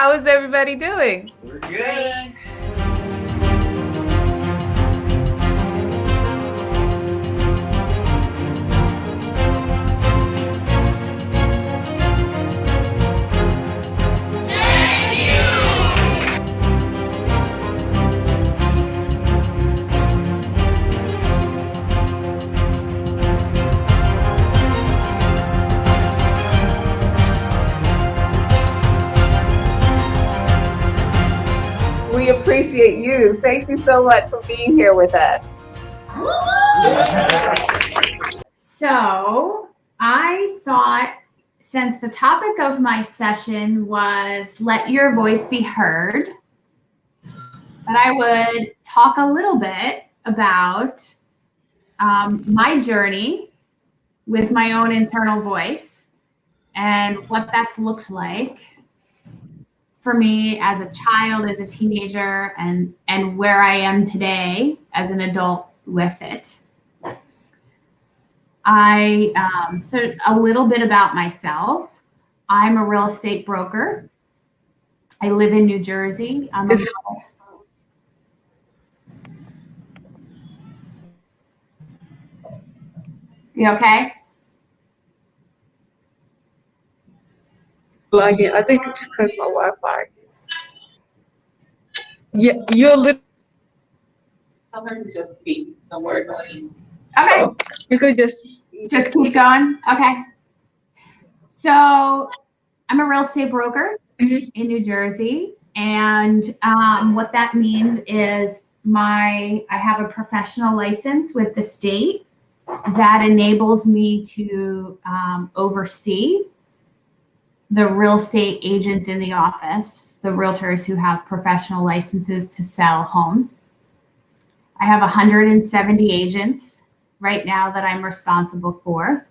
How is everybody doing? We're good. We appreciate you. Thank you so much for being here with us. So I thought, since the topic of my session was let your voice be heard, that I would talk a little bit about my journey with my own internal voice and what that's looked like for me as a child, as a teenager, and where I am today as an adult with it. So a little bit about myself. I'm a real estate broker. I live in New Jersey. You okay? Plug in. I think it's because my Wi-Fi. Yeah, you're a little. Tell her to just speak. Don't worry about it. Okay. Oh, you could just Keep going. Okay. So I'm a real estate broker in New Jersey. And what that means is I have a professional license with the state that enables me to oversee the real estate agents in the office, the realtors who have professional licenses to sell homes. I have 170 agents right now that I'm responsible for.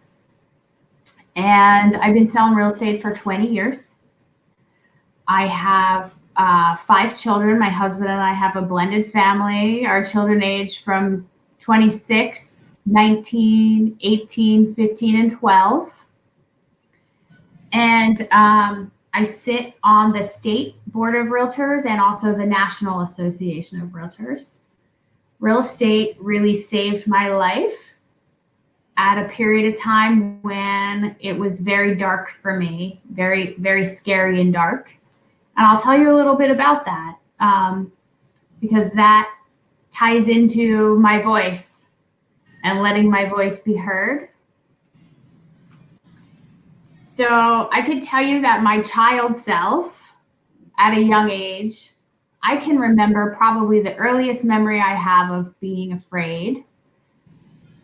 And I've been selling real estate for 20 years. I have 5 children. My husband and I have a blended family. Our children age from 26, 19, 18, 15, and 12. And I sit on the state board of realtors and also the National Association of Realtors. Real estate really saved my life at a period of time when it was very dark for me, very, very scary and dark. And I'll tell you a little bit about that because that ties into my voice and letting my voice be heard. So I could tell you that my child self at a young age, I can remember probably the earliest memory I have of being afraid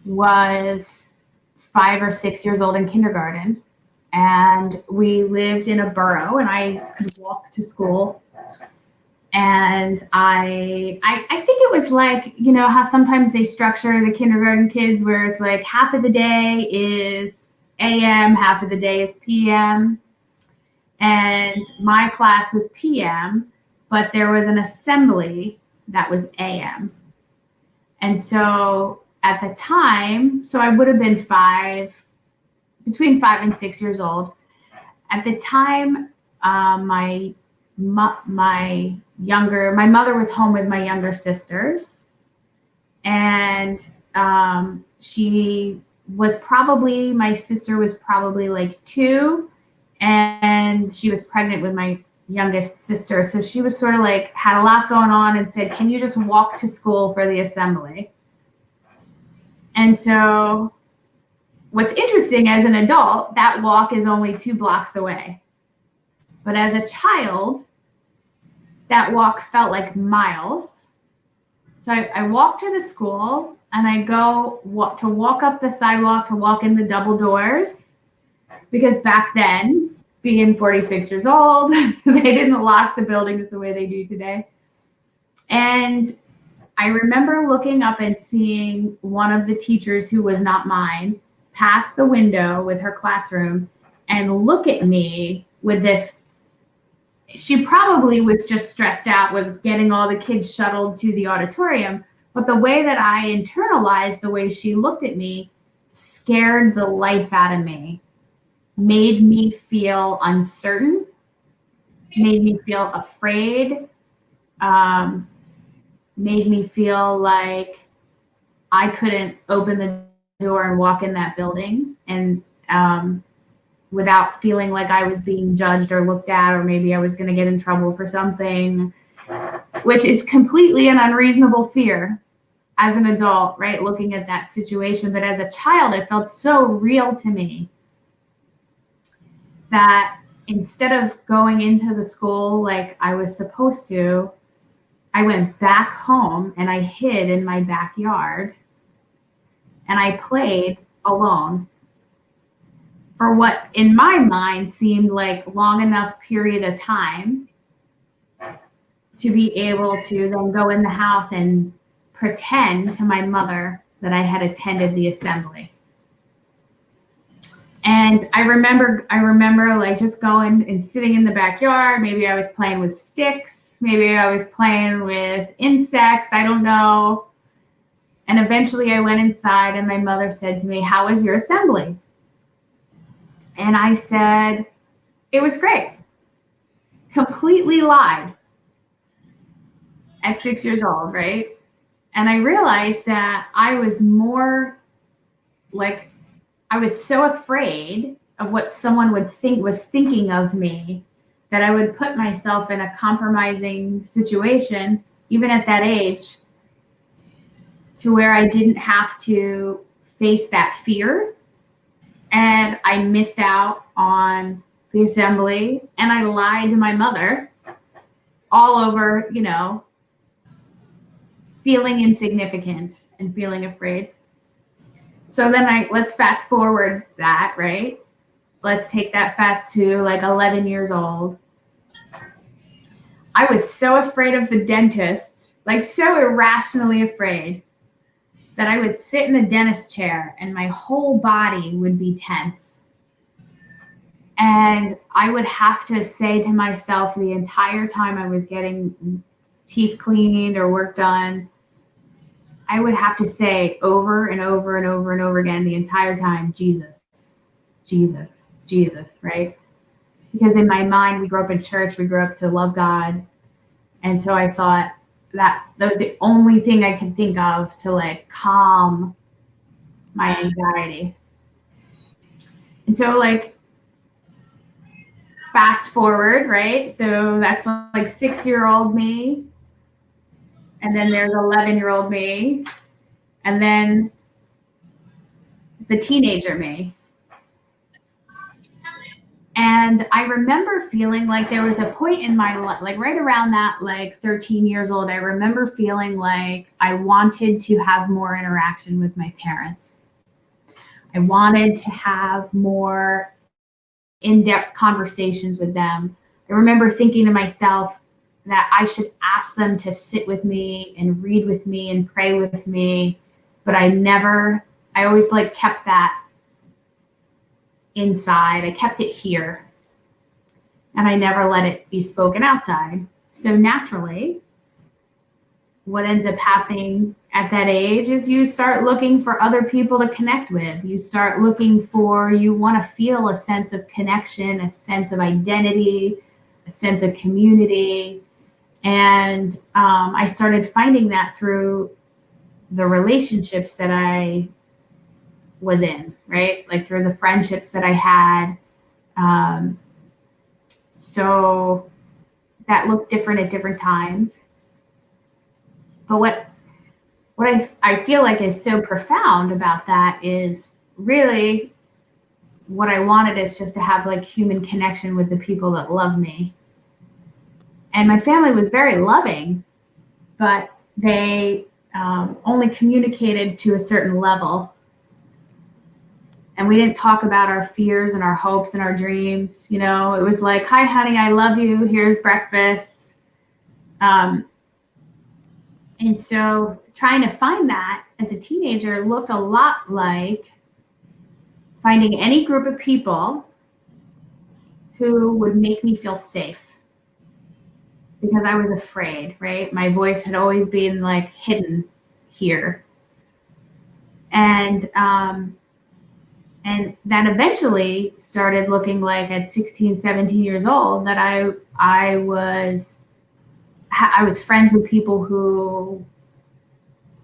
was 5 or 6 years old in kindergarten. And we lived in a borough and I could walk to school. And I think it was like, you know, how sometimes they structure the kindergarten kids where it's like half of the day is AM, half of the day is PM. And my class was PM, but there was an assembly that was AM. And so at the time, so I would have been between 5 and 6 years old. At the time, my mother was home with my younger sisters, and my sister was probably like 2, and she was pregnant with my youngest sister. So she was sort of like, had a lot going on and said, can you just walk to school for the assembly? And so what's interesting, as an adult, that walk is only 2 blocks away. But as a child, that walk felt like miles. So I walk to the school and I go walk up the sidewalk to walk in the double doors, because back then, being 46 years old, they didn't lock the buildings the way they do today. And I remember looking up and seeing one of the teachers, who was not mine, pass the window with her classroom and look at me with this. She probably was just stressed out with getting all the kids shuttled to the auditorium. But the way that I internalized the way she looked at me scared the life out of me, made me feel uncertain, made me feel afraid, made me feel like I couldn't open the door and walk in that building and without feeling like I was being judged or looked at, or maybe I was going to get in trouble for something, which is completely an unreasonable fear as an adult, right? Looking at that situation. But as a child, it felt so real to me that instead of going into the school like I was supposed to, I went back home and I hid in my backyard and I played alone for what in my mind seemed like long enough period of time to be able to then go in the house and pretend to my mother that I had attended the assembly. And I remember like just going and sitting in the backyard. Maybe I was playing with sticks. Maybe I was playing with insects. I don't know. And eventually I went inside and my mother said to me, "How was your assembly?" And I said, "It was great." Completely lied at 6 years old, right? And I realized that I was more like, I was so afraid of what someone would think was thinking of me that I would put myself in a compromising situation, even at that age, to where I didn't have to face that fear. And I missed out on the assembly and I lied to my mother all over, feeling insignificant and feeling afraid. So then let's fast forward that, right? Let's take that fast to like 11 years old. I was so afraid of the dentist, like so irrationally afraid, that I would sit in the dentist chair and my whole body would be tense. And I would have to say to myself the entire time I was getting teeth cleaned or work done, I would have to say over and over and over and over again the entire time, Jesus, Jesus, Jesus, right? Because in my mind, we grew up in church, we grew up to love God. And so I thought that was the only thing I could think of to like calm my anxiety. And so like fast forward, right? So that's like 6-year-old me. And then there's 11-year-old me. And then the teenager me. And I remember feeling like there was a point in my life, like right around that, like 13 years old, I remember feeling like I wanted to have more interaction with my parents. I wanted to have more in-depth conversations with them. I remember thinking to myself that I should ask them to sit with me and read with me and pray with me. But I always like kept that inside. I kept it here. And I never let it be spoken outside. So naturally, what ends up happening at that age is you start looking for other people to connect with. You want to feel a sense of connection, a sense of identity, a sense of community. And I started finding that through the relationships that I was in, right? Like through the friendships that I had. So that looked different at different times. But what I feel like is so profound about that is really what I wanted is just to have like human connection with the people that love me. And my family was very loving, but they only communicated to a certain level. And we didn't talk about our fears and our hopes and our dreams. It was like, "Hi, honey, I love you. Here's breakfast." And so trying to find that as a teenager looked a lot like finding any group of people who would make me feel safe. Because I was afraid, right? My voice had always been like hidden here. And And that eventually started looking like at 16, 17 years old that I was friends with people who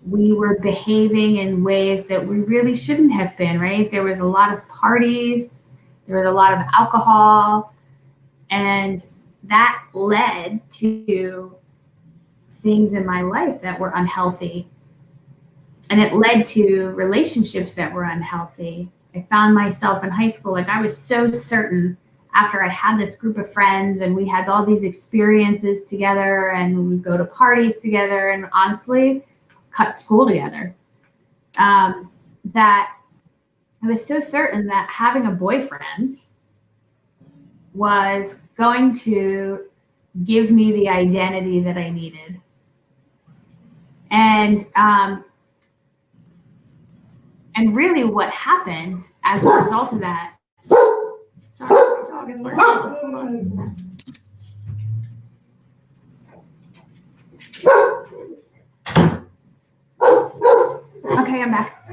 we were behaving in ways that we really shouldn't have been, right? There was a lot of parties, there was a lot of alcohol, and that led to things in my life that were unhealthy. And it led to relationships that were unhealthy. I found myself in high school, like I was so certain after I had this group of friends and we had all these experiences together and we'd go to parties together and honestly cut school together, that I was so certain that having a boyfriend was going to give me the identity that I needed. And really what happened as a result of that, sorry, my dog is barking. Hold on. Okay, I'm back.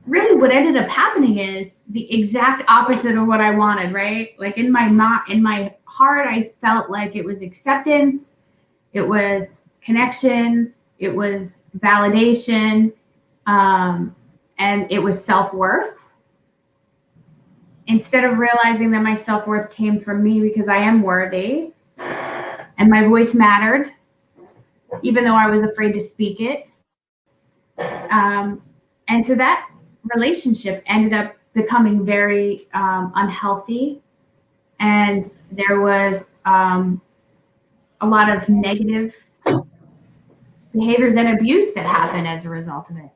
Really what ended up happening is the exact opposite of what I wanted, right? Like in my heart, I felt like it was acceptance, it was connection, it was validation, and it was self-worth. Instead of realizing that my self-worth came from me because I am worthy and my voice mattered, even though I was afraid to speak it. And so that relationship ended up becoming very unhealthy. And there was a lot of negative behaviors and abuse that happened as a result of it.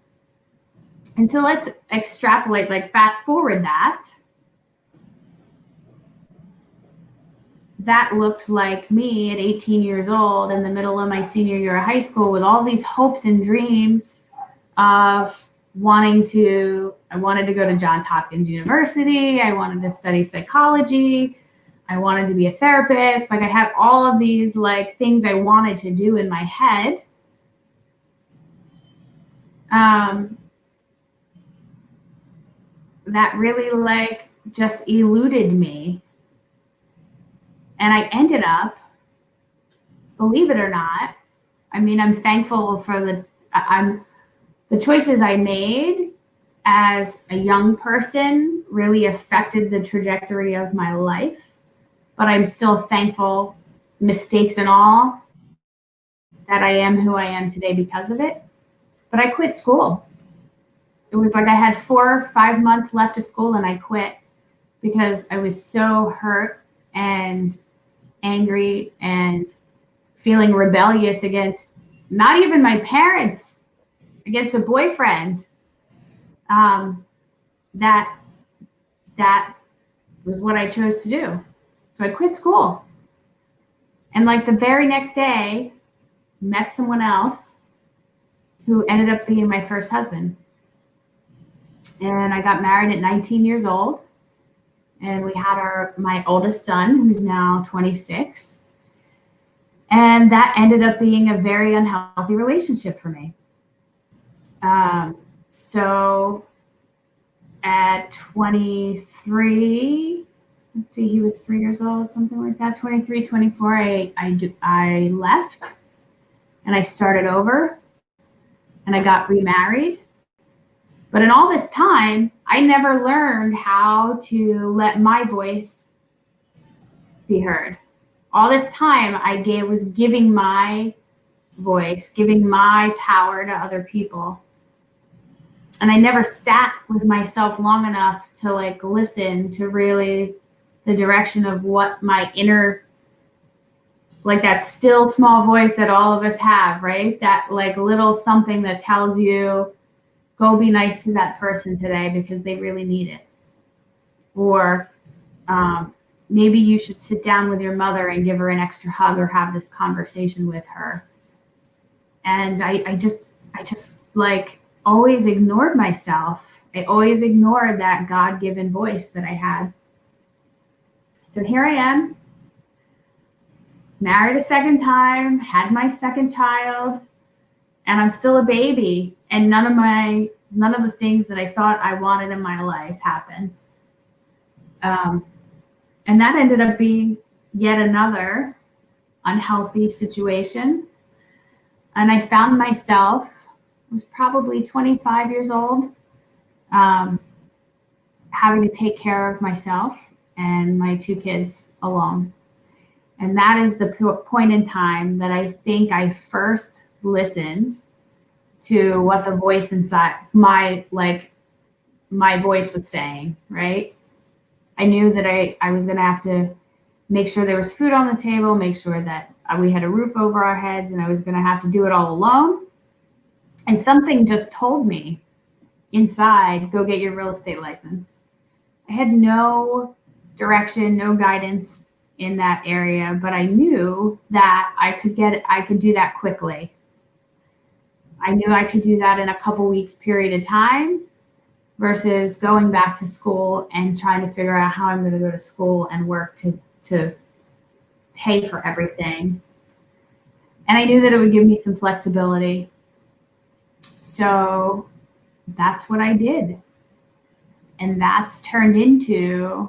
And so let's extrapolate, like fast forward that. That looked like me at 18 years old in the middle of my senior year of high school with all these hopes and dreams of I wanted to go to Johns Hopkins University. I wanted to study psychology. I wanted to be a therapist. Like I had all of these like things I wanted to do in my head. That really like just eluded me. And I ended up, believe it or not, I mean, I'm thankful for the choices I made as a young person really affected the trajectory of my life. But I'm still thankful, mistakes and all, that I am who I am today because of it. But I quit school. It was like I had 4 or 5 months left of school and I quit because I was so hurt and angry and feeling rebellious against not even my parents, against a boyfriend. That was what I chose to do. So I quit school. And like the very next day, met someone else who ended up being my first husband. And I got married at 19 years old. And we had my oldest son, who's now 26. And that ended up being a very unhealthy relationship for me. So at 23, let's see, he was 3 years old, something like that, 23, 24, I left and I started over and I got remarried. But in all this time, I never learned how to let my voice be heard. All this time I was giving my voice, giving my power to other people. And I never sat with myself long enough to like listen to really the direction of what my inner, like that still small voice that all of us have, right? That like little something that tells you, go be nice to that person today because they really need it. Or maybe you should sit down with your mother and give her an extra hug or have this conversation with her. And I just like always ignored myself. I always ignored that God-given voice that I had. So here I am, married a second time, had my second child, and I'm still a baby. And none of my None of the things that I thought I wanted in my life happened. And that ended up being yet another unhealthy situation. And I found myself, I was probably 25 years old, having to take care of myself and my 2 kids alone. And that is the point in time that I think I first listened to what the voice inside my voice was saying, right? I knew that I was going to have to make sure there was food on the table, make sure that we had a roof over our heads, and I was going to have to do it all alone. And something just told me inside, go get your real estate license. I had no direction, no guidance in that area, but I knew that I could do that quickly. I knew I could do that in a couple weeks period of time versus going back to school and trying to figure out how I'm going to go to school and work to pay for everything. And I knew that it would give me some flexibility. So that's what I did. And that's turned into,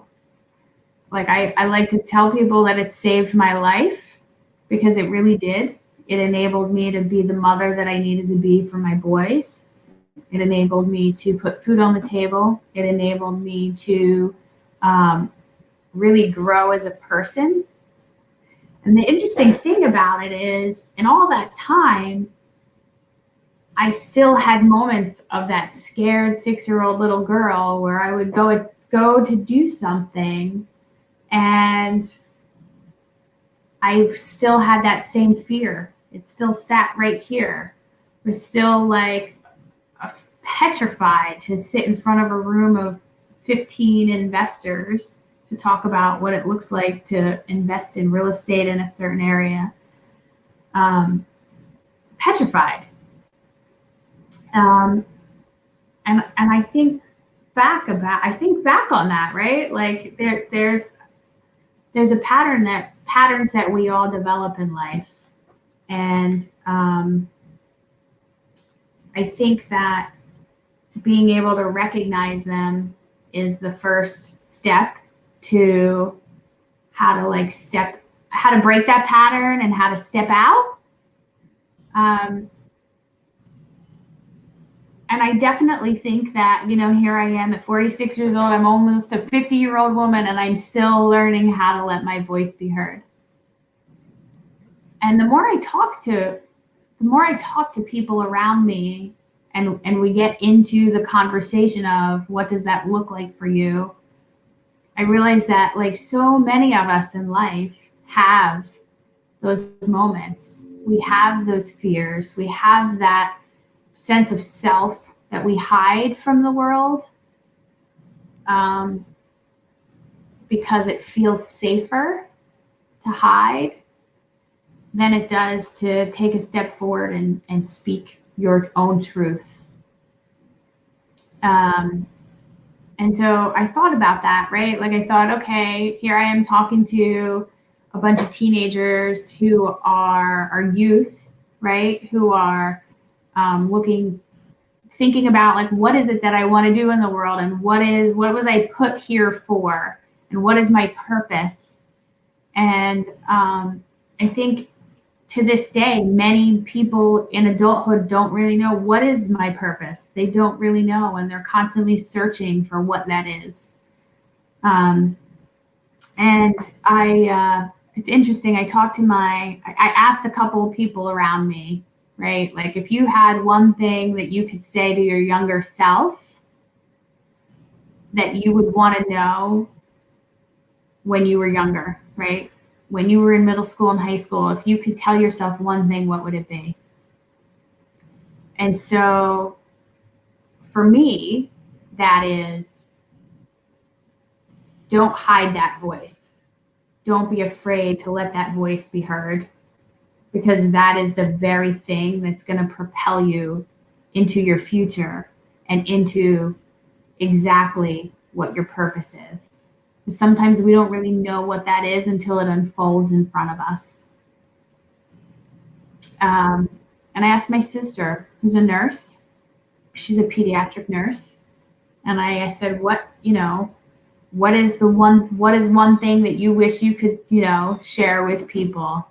like, I like to tell people that it saved my life, because it really did. It enabled me to be the mother that I needed to be for my boys. It enabled me to put food on the table. It enabled me to really grow as a person. And the interesting thing about it is, in all that time, I still had moments of that scared 6-year-old little girl where I would go to do something, and I still had that same fear. It still sat right here. I was still like petrified to sit in front of a room of 15 investors to talk about what it looks like to invest in real estate in a certain area. Petrified. And I think back on that, right? Like there's a patterns that we all develop in life. And I think that being able to recognize them is the first step to how to break that pattern and how to step out. And I definitely think that, here I am at 46 years old, I'm almost a 50-year-old woman, and I'm still learning how to let my voice be heard. And the more I talk to people around me, and we get into the conversation of what does that look like for you, I realize that, like, so many of us in life have those moments. We have those fears. We have that sense of self that we hide from the world because it feels safer to hide than it does to take a step forward and speak your own truth. And so I thought about that, right? Like, I thought, okay, here I am talking to a bunch of teenagers who are youth, right? Who are thinking about, like, what is it that I want to do in the world, and what was I put here for, and what is my purpose? And I think to this day, many people in adulthood don't really know what is my purpose. They don't really know, and they're constantly searching for what that is. And it's interesting. I asked a couple of people around me, right? Like, if you had one thing that you could say to your younger self that you would want to know when you were younger, right? When you were in middle school and high school, if you could tell yourself one thing, what would it be? And so for me, that is, don't hide that voice. Don't be afraid to let that voice be heard, because that is the very thing that's going to propel you into your future and into exactly what your purpose is. Sometimes we don't really know what that is until it unfolds in front of us. And I asked my sister, who's a nurse, she's a pediatric nurse. And I said, what is one thing that you wish you could, share with people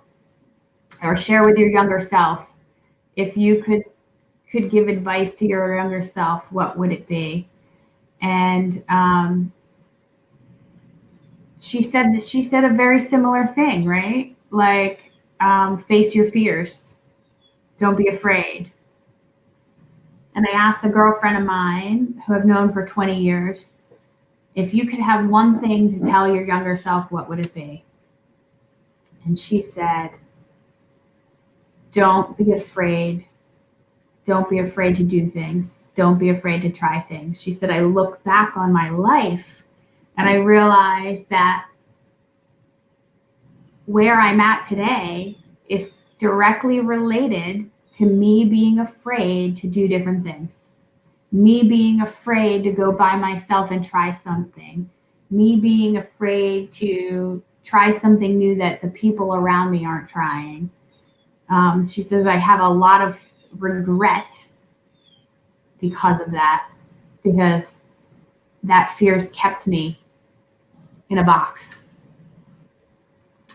or share with your younger self? If you could give advice to your younger self, what would it be? And she said a very similar thing, right? Like, face your fears. Don't be afraid. And I asked a girlfriend of mine who I've known for 20 years, if you could have one thing to tell your younger self, what would it be? And she said, don't be afraid. Don't be afraid to do things. Don't be afraid to try things. She said, I look back on my life and I realized that where I'm at today is directly related to me being afraid to do different things, me being afraid to go by myself and try something, me being afraid to try something new that the people around me aren't trying. She says, I have a lot of regret because of that, because that fear's kept me in a box.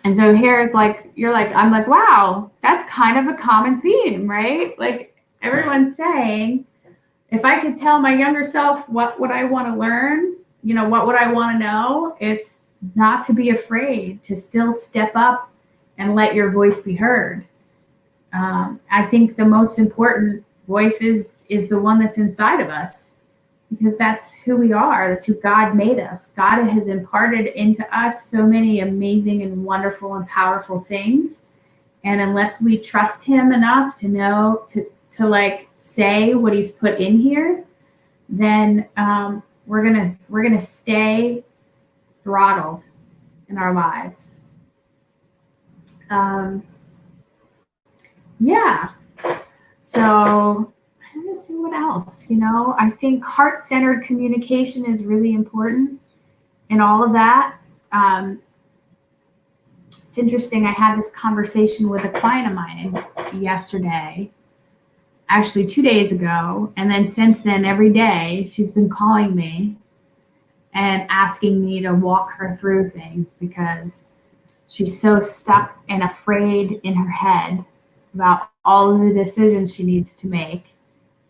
And so here's I'm like, wow, that's kind of a common theme, right? Like everyone's saying, if I could tell my younger self what would I want to learn, what would I want to know? It's not to be afraid, to still step up and let your voice be heard. I think the most important voice is the one that's inside of us, because that's who we are. That's who God made us. God has imparted into us so many amazing and wonderful and powerful things. And unless we trust him enough to know to like say what he's put in here, then we're gonna stay throttled in our lives. Yeah. So let's see what else. I think heart-centered communication is really important in all of that. It's interesting. I had this conversation with a client of mine yesterday, actually 2 days ago. And then since then, every day she's been calling me and asking me to walk her through things because she's so stuck and afraid in her head about all of the decisions she needs to make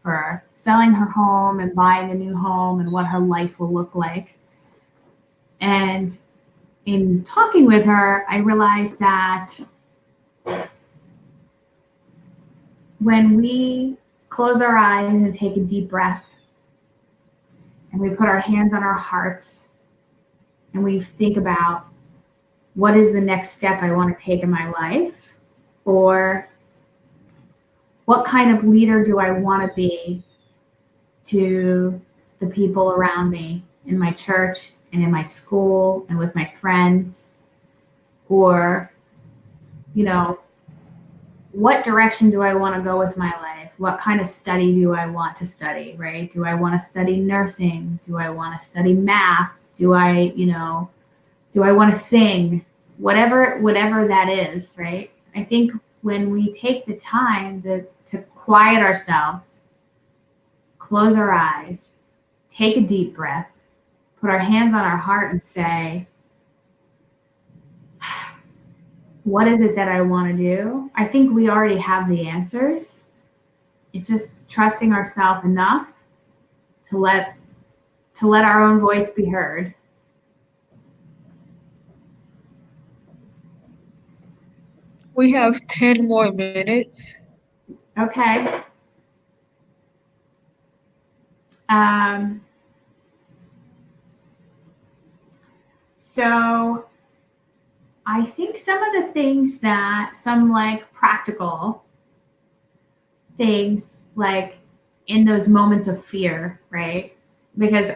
for selling her home and buying a new home and what her life will look like. And in talking with her, I realized that when we close our eyes and take a deep breath and we put our hands on our hearts and we think about what is the next step I want to take in my life, or what kind of leader do I want to be to the people around me in my church and in my school and with my friends? Or, what direction do I want to go with my life? What kind of study do I want to study, right? Do I want to study nursing? Do I want to study math? Do I want to sing? Whatever that is, right? I think when we take the time to quiet ourselves, close our eyes, take a deep breath, put our hands on our heart and say, what is it that I want to do? I think we already have the answers. It's just trusting ourselves enough to let our own voice be heard. We have 10 more minutes. Okay. So I think some of the things some practical things, like in those moments of fear, right? Because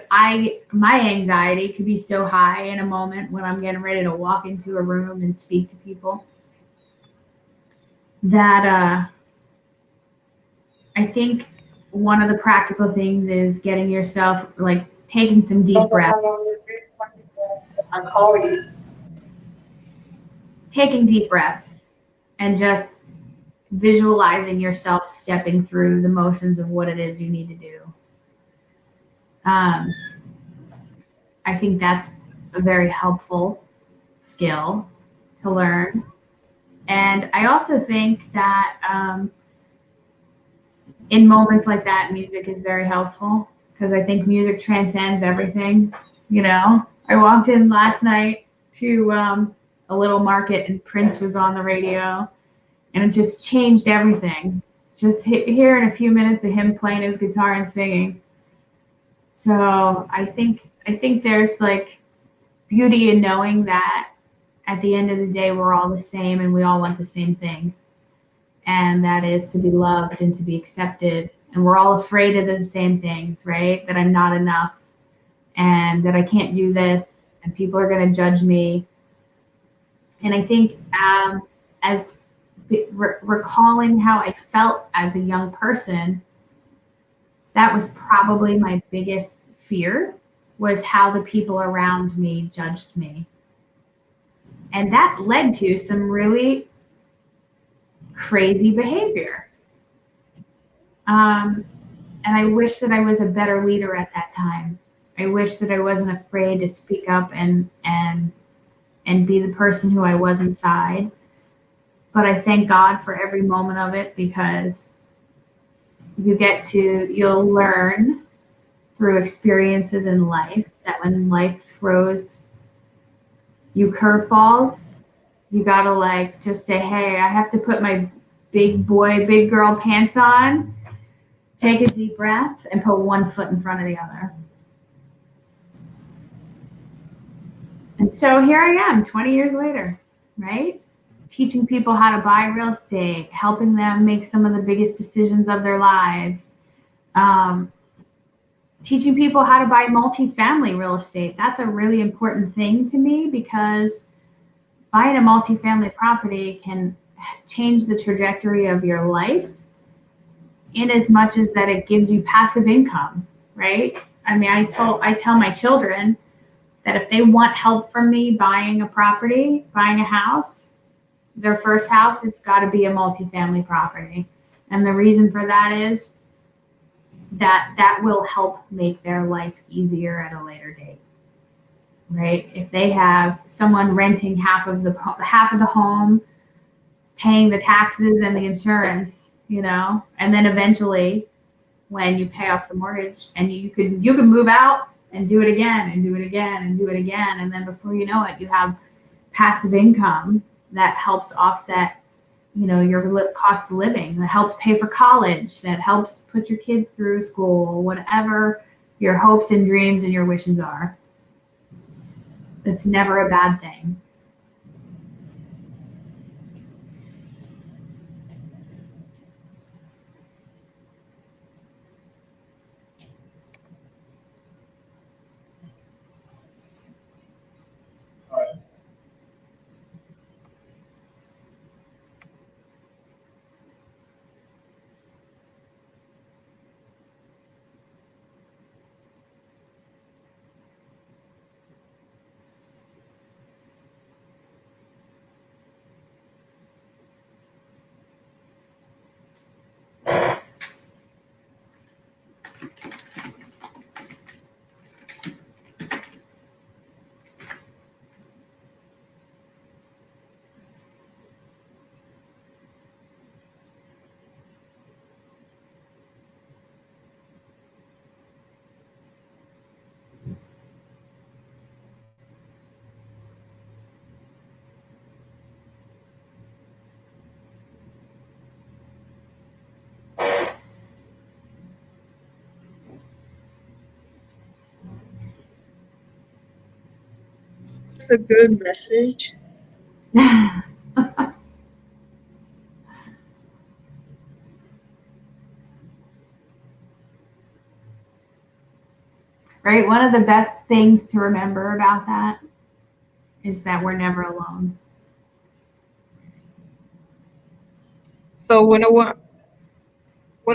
my anxiety could be so high in a moment when I'm getting ready to walk into a room and speak to people that I think one of the practical things is getting yourself, taking some deep breaths. I'm calling you. Taking deep breaths and just visualizing yourself stepping through the motions of what it is you need to do. Um, I think that's a very helpful skill to learn. And I also think that in moments like that, music is very helpful because I think music transcends everything. You know, I walked in last night to a little market and Prince was on the radio, and it just changed everything. Just hearing a few minutes of him playing his guitar and singing. So I think there's like beauty in knowing that at the end of the day, we're all the same and we all want the same things. And that is to be loved and to be accepted. And we're all afraid of the same things, right? That I'm not enough and that I can't do this and people are going to judge me. And I think as recalling how I felt as a young person, that was probably my biggest fear, was how the people around me judged me. And that led to some really crazy behavior. And I wish that I was a better leader at that time. I wish that I wasn't afraid to speak up and be the person who I was inside. But I thank God for every moment of it, because you'll learn through experiences in life that when life throws you curveballs, you gotta like just say, hey, I have to put my big boy, big girl pants on, take a deep breath, and put one foot in front of the other. And so here I am 20 years later, right? Teaching people how to buy real estate, helping them make some of the biggest decisions of their lives, teaching people how to buy multifamily real estate. That's a really important thing to me, because buying a multifamily property can change the trajectory of your life in as much as that it gives you passive income, right? I mean, I tell my children that if they want help from me buying a property, buying a house, their first house, it's got to be a multifamily property. And the reason for that is that will help make their life easier at a later date, right? If they have someone renting half of the home, paying the taxes and the insurance, you know, and then eventually when you pay off the mortgage and you can move out and do it again and do it again and do it again. And then before you know it, you have passive income that helps offset, you know, your cost of living, that helps pay for college, that helps put your kids through school, whatever your hopes and dreams and your wishes are. It's never a bad thing. It's a good message. Right? One of the best things to remember about that is that we're never alone. So when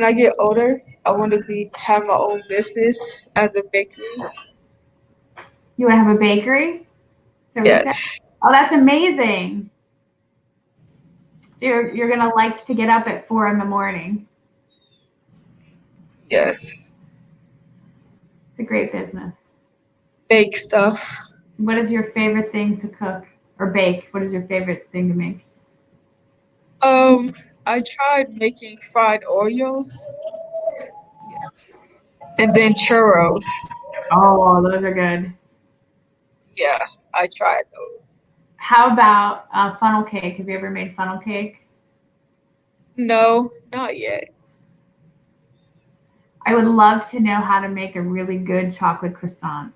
I get older, I want to have my own business as a bakery. You want to have a bakery? Teresa? Yes. Oh, that's amazing. So you're going to like to get up at 4 a.m. Yes. So a great business. Bake stuff. What is your favorite thing to cook or bake? What is your favorite thing to make? I tried making fried Oreos and then churros. Oh, those are good. Yeah, I tried those. How about funnel cake? Have you ever made funnel cake? No, not yet. I would love to know how to make a really good chocolate croissant.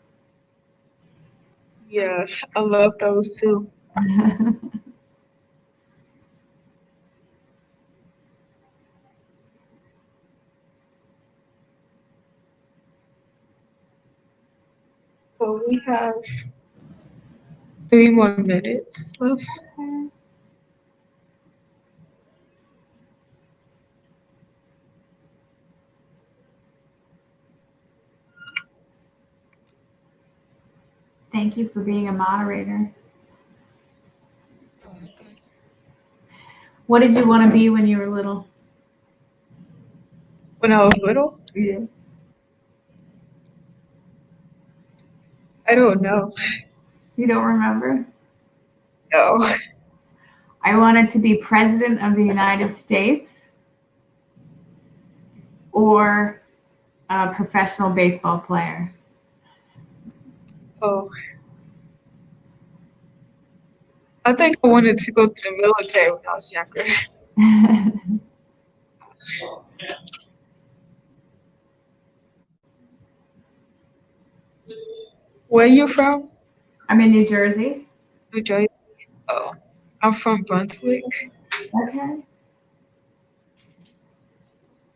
Yeah, I love those too. So we have 3 more minutes left. Thank you for being a moderator. What did you want to be when you were little? When I was little, Yeah. I don't know. You don't remember? No. I wanted to be president of the United States or a professional baseball player. Oh. I think I wanted to go to the military when I was younger. Where you from? I'm in New Jersey. New Jersey. Oh, I'm from Brunswick. Okay.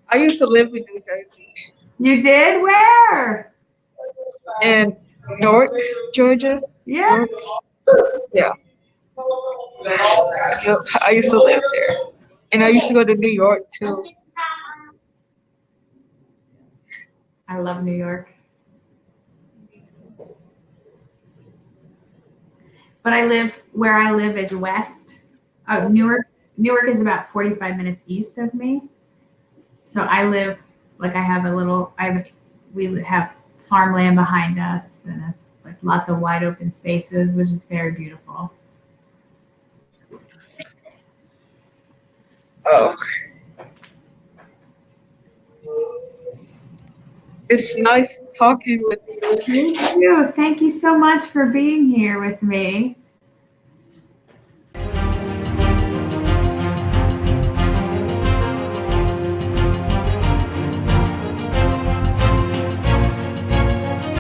I used to live in New Jersey. You did? Where? In Newark, Georgia. Yeah. Newark. Yeah. Yep. I used to live there. And I used to go to New York too. I love New York. But where I live is west of Newark. Newark is about 45 minutes east of me. So I live, like we have farmland behind us and it's like lots of wide open spaces, which is very beautiful. Oh. It's nice talking with you. Thank you. Thank you so much for being here with me.